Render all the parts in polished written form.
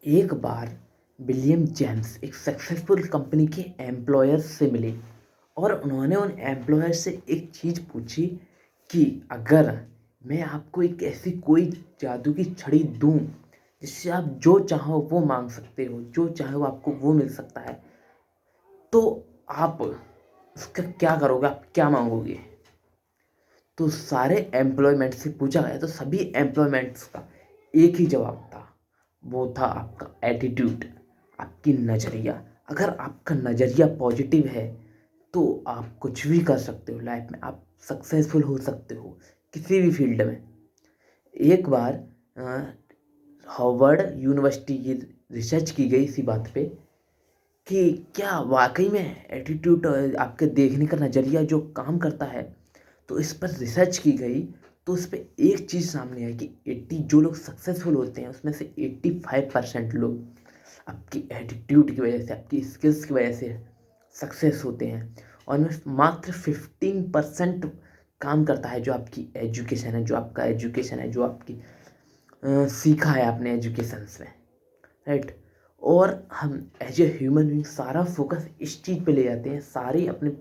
एक बार William James एक successful company के एम्प्लॉयर्स से मिले और उन्होंने उन एम्प्लॉयर से एक चीज़ पूछी कि अगर मैं आपको एक ऐसी कोई जादू की छड़ी दूं जिससे आप जो चाहो वो मांग सकते हो, जो चाहो आपको वो मिल सकता है, तो आप उसका क्या करोगे, आप क्या मांगोगे? तो सारे एम्प्लॉयमेंट से पूछा गया तो सभी एम्प्लॉयमेंट्स का एक ही जवाब था। वो था आपका एटीट्यूड, आपकी नज़रिया। अगर आपका नज़रिया पॉजिटिव है तो आप कुछ भी कर सकते हो लाइफ में, आप सक्सेसफुल हो सकते हो किसी भी फील्ड में। एक बार हार्वर्ड यूनिवर्सिटी की रिसर्च की गई इसी बात पे कि क्या वाकई में एटीट्यूड, आपके देखने का नज़रिया जो काम करता है। तो इस पर रिसर्च की गई तो उस पर एक चीज़ सामने आई कि 80 जो लोग सक्सेसफुल होते हैं उसमें से 85% लोग आपकी एटीट्यूड की वजह से, आपकी स्किल्स की वजह से सक्सेस होते हैं। और उनमें मात्र 15% काम करता है जो आपकी एजुकेशन है, जो आपका एजुकेशन है, जो आपकी सीखा है आपने एजुकेशन में, राइट। और हम एज ए ह्यूमन बीइंग सारा फोकस इस चीज़ पे ले जाते हैं, सारी अपने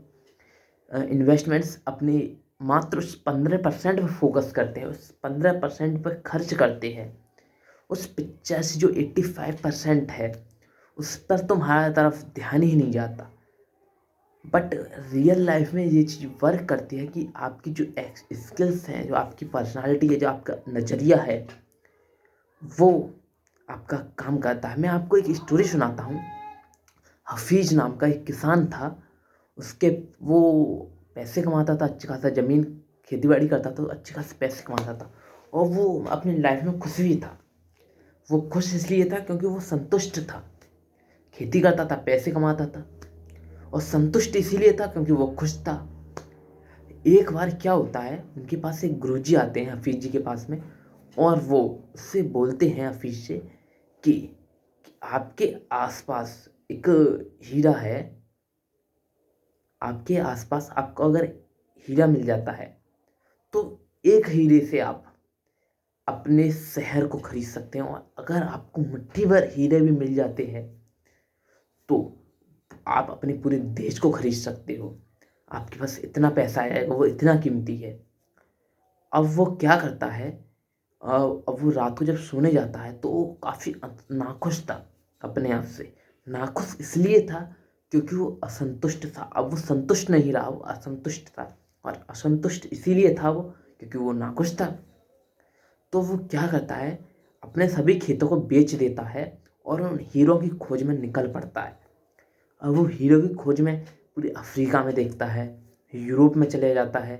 इन्वेस्टमेंट्स अपने मात्र उस 15% पर फोकस करते हैं, उस 15% पर खर्च करते हैं। उस 85 जो 85% है उस पर तुम्हारा तरफ ध्यान ही नहीं जाता। बट रियल लाइफ में ये चीज़ वर्क करती है कि आपकी जो स्किल्स हैं, जो आपकी पर्सनालिटी है, जो आपका नज़रिया है, वो आपका काम करता है। मैं आपको एक स्टोरी सुनाता हूँ। हफीज नाम का एक किसान था। उसके वो पैसे कमाता था, अच्छी खासा ज़मीन खेती बाड़ी करता था, तो अच्छे खासे पैसे कमाता था और वो अपनी लाइफ में खुश भी था। वो खुश इसलिए था क्योंकि वो संतुष्ट था, खेती करता था, पैसे कमाता था, और संतुष्ट इसीलिए था क्योंकि वो खुश था। एक बार क्या होता है, उनके पास एक गुरुजी आते हैं हफीज जी के पास में, और वो उससे बोलते हैं हफीज से कि आपके आसपास एक हीरा है, आपके आसपास आपको अगर हीरा मिल जाता है तो एक हीरे से आप अपने शहर को खरीद सकते हैं, और अगर आपको मुट्ठी भर हीरे भी मिल जाते हैं तो आप अपने पूरे देश को खरीद सकते हो। आपके पास इतना पैसा आएगा, वो इतना कीमती है। अब वो क्या करता है, अब वो रात को जब सोने जाता है तो वो काफ़ी नाखुश था अपने आप से। नाखुश इसलिए था क्योंकि वो असंतुष्ट था। अब वो संतुष्ट नहीं रहा, वो असंतुष्ट था, और असंतुष्ट इसीलिए था वो क्योंकि वो नाखुश था। तो वो क्या करता है, अपने सभी खेतों को बेच देता है और उन हीरो की खोज में निकल पड़ता है। अब वो हीरो की खोज में पूरे अफ्रीका में देखता है, यूरोप में चले जाता है।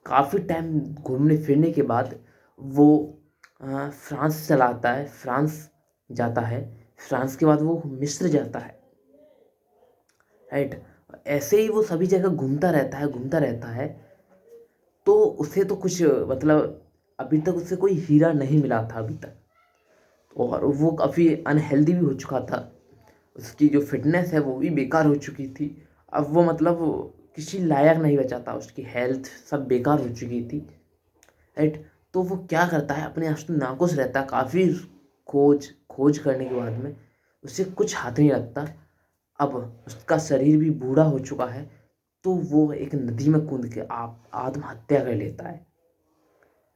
काफ़ी टाइम घूमने फिरने के बाद वो फ्रांस चला आता है, फ्रांस जाता है। फ्रांस के बाद वो मिस्र जाता है, राइट। ऐसे ही वो सभी जगह घूमता रहता है, घूमता रहता है। तो उसे तो कुछ मतलब अभी तक उसे कोई हीरा नहीं मिला था अभी तक, और वो काफ़ी अनहेल्दी भी हो चुका था। उसकी जो फिटनेस है वो भी बेकार हो चुकी थी। अब वो मतलब किसी लायक नहीं बचा था, उसकी हेल्थ सब बेकार हो चुकी थी, राइट। तो वो क्या करता है, अपने आप से नाखुश रहता है। काफ़ी खोज खोज करने के बाद में उसे कुछ हाथ नहीं लगता। अब उसका शरीर भी बूढ़ा हो चुका है, तो वो एक नदी में कूद के आप आत्महत्या कर लेता है,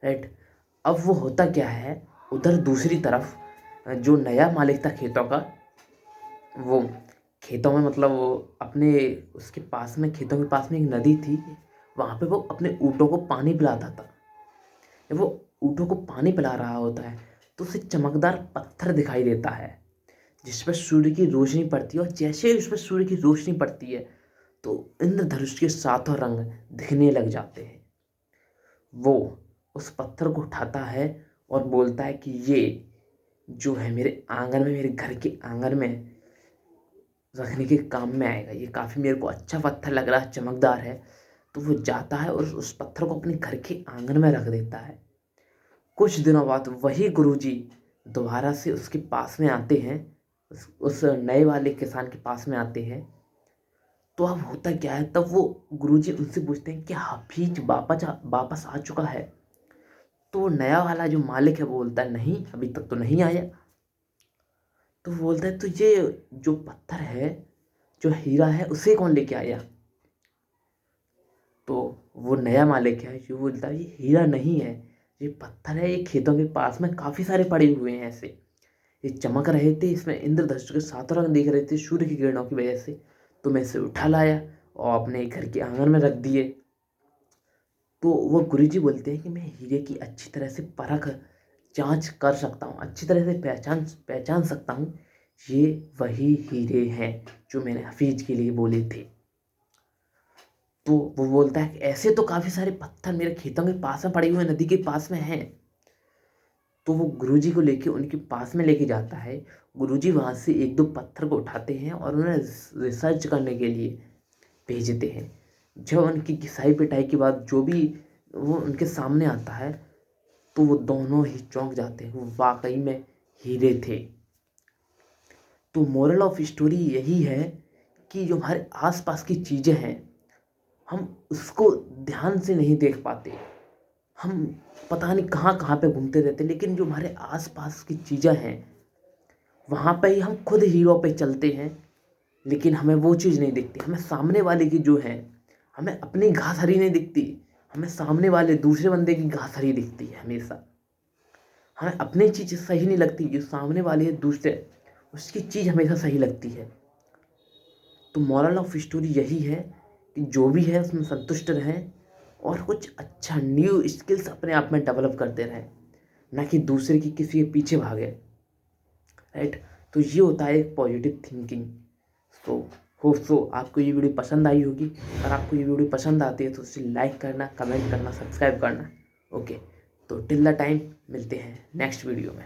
राइट। अब वो होता क्या है, उधर दूसरी तरफ जो नया मालिक था खेतों का, वो खेतों में मतलब वो अपने उसके पास में, खेतों के पास में एक नदी थी। वहाँ पे वो अपने ऊँटों को पानी पिलाता था। जब वो ऊँटों को पानी पिला रहा होता है तो उसे चमकदार पत्थर दिखाई देता है जिस पर सूर्य की रोशनी पड़ती है, और जैसे ही उस पर सूर्य की रोशनी पड़ती है तो इंद्रधनुष के सातों रंग दिखने लग जाते हैं। वो उस पत्थर को उठाता है और बोलता है कि ये जो है मेरे आंगन में, मेरे घर के आंगन में रखने के काम में आएगा। ये काफ़ी मेरे को अच्छा पत्थर लग रहा है, चमकदार है। तो वो जाता है और उस पत्थर को अपने घर के आंगन में रख देता है। कुछ दिनों बाद वही गुरुजी दोबारा से उसके पास में आते हैं, उस नए वाले किसान के पास में आते हैं। तो अब होता क्या है, तब वो गुरुजी उनसे पूछते हैं कि हफीज वापस आ चुका है? तो नया वाला जो मालिक है वो बोलता है नहीं, अभी तक तो नहीं आया। तो वो बोलता है तो ये जो पत्थर है, जो हीरा है, उसे कौन लेके आया? तो वो नया मालिक है जो बोलता है ये हीरा नहीं है, ये पत्थर है, ये खेतों के पास में काफ़ी सारे पड़े हुए हैं ऐसे, ये चमक रहे थे, इसमें इंद्रधनुष के सातों रंग दिख रहे थे सूर्य की किरणों की वजह से। तो मैं इसे उठा लाया और अपने घर के आंगन में रख दिए। तो वो गुरुजी बोलते हैं कि मैं हीरे की अच्छी तरह से परख जांच कर सकता हूँ, अच्छी तरह से पहचान पहचान सकता हूँ, ये वही हीरे हैं जो मैंने हफीज के लिए बोले थे। तो वो बोलता है कि ऐसे तो काफ़ी सारे पत्थर मेरे खेतों के पास में पड़े हुए नदी के पास में हैं। तो वो गुरुजी को लेके उनके पास में लेके जाता है। गुरुजी वहाँ से एक दो पत्थर को उठाते हैं और उन्हें रिसर्च करने के लिए भेजते हैं। जब उनकी घिसाई पिटाई के बाद जो भी वो उनके सामने आता है, तो वो दोनों ही चौंक जाते हैं, वो वाकई में हीरे थे। तो मोरल ऑफ स्टोरी यही है कि जो हमारे आसपास की चीज़ें हैं, हम उसको ध्यान से नहीं देख पाते। हम पता नहीं कहाँ कहाँ पे घूमते रहते, लेकिन जो हमारे आसपास की चीज़ें हैं, वहाँ पे ही हम खुद हीरो पे चलते हैं, लेकिन हमें वो चीज़ नहीं दिखती। हमें सामने वाले की जो है, हमें अपनी घास हरी नहीं दिखती, हमें सामने वाले दूसरे बंदे की घास हरी दिखती है हमेशा। हमें अपनी चीज़ सही नहीं लगती, जो सामने वाले है दूसरे, उसकी चीज़ हमेशा सही लगती है। तो मॉरल ऑफ स्टोरी यही है कि जो भी है उसमें संतुष्ट रहें और कुछ अच्छा न्यू स्किल्स अपने आप में डेवलप करते रहें, ना कि दूसरे की किसी के पीछे भागे। राइट। तो ये होता है एक positive thinking. So hope so आपको ये वीडियो पसंद आई होगी। अगर आपको ये वीडियो पसंद आती है तो उसे लाइक करना, कमेंट करना, सब्सक्राइब करना। ओके, तो टिल द टाइम मिलते हैं नेक्स्ट वीडियो में।